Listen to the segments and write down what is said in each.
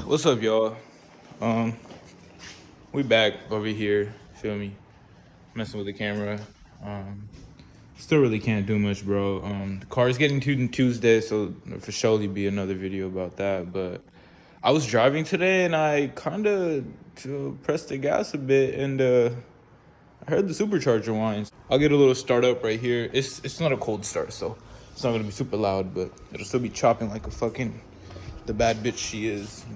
What's up, y'all? We back over here, feel me? Messing with the camera. Still really can't do much, bro. The car is getting tuned Tuesday, so for surely be another video about that. But I was driving today and I kind of pressed the gas a bit, and I heard the supercharger whines. I'll get a little start up right here. It's not a cold start, so it's not gonna be super loud, but it'll still be chopping like a fucking the bad bitch she is.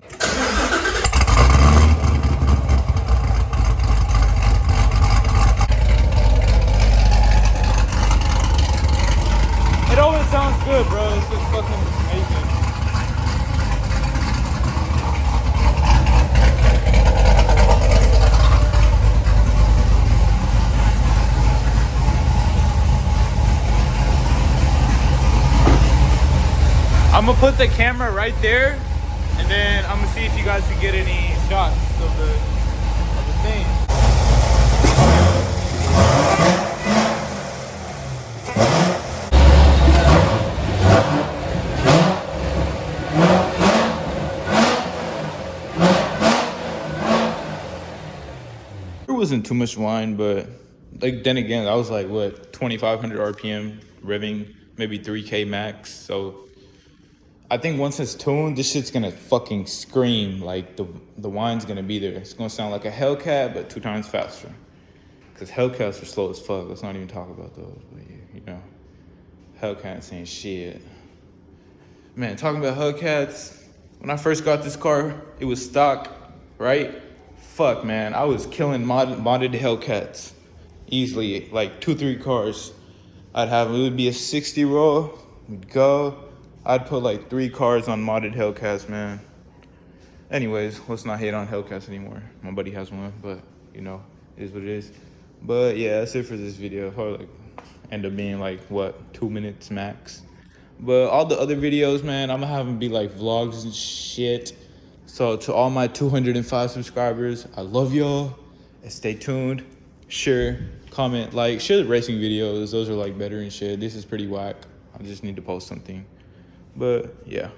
It always sounds good, bro. It's just fucking amazing. I'm gonna put the camera right there, and then I'm gonna see if you guys can get any shots of the thing. There wasn't too much whine, but like then again, I was like what 2,500 RPM revving, maybe 3K max. So I think once it's tuned, this shit's gonna fucking scream. Like the whine's gonna be there. It's gonna sound like a Hellcat, but 2 times faster. Cause Hellcats are slow as fuck. Let's not even talk about those. But you know, Hellcats ain't shit. Man, talking about Hellcats, when I first got this car, it was stock, right? Fuck, man, I was killing modded Hellcats easily. Like 2-3 cars I'd have. It would be a 60 roll. We'd go. I'd put like 3 cars on modded Hellcats, man. Anyways, let's not hate on Hellcats anymore. My buddy has one, but you know, it is what it is. But yeah, that's it for this video. Probably like end up being like what, 2 minutes max. But all the other videos, man, I'm gonna have them be like vlogs and shit. So to all my 205 subscribers, I love y'all. And stay tuned. Share, comment, like, share the racing videos. Those are like better and shit. This is pretty whack. I just need to post something. But yeah.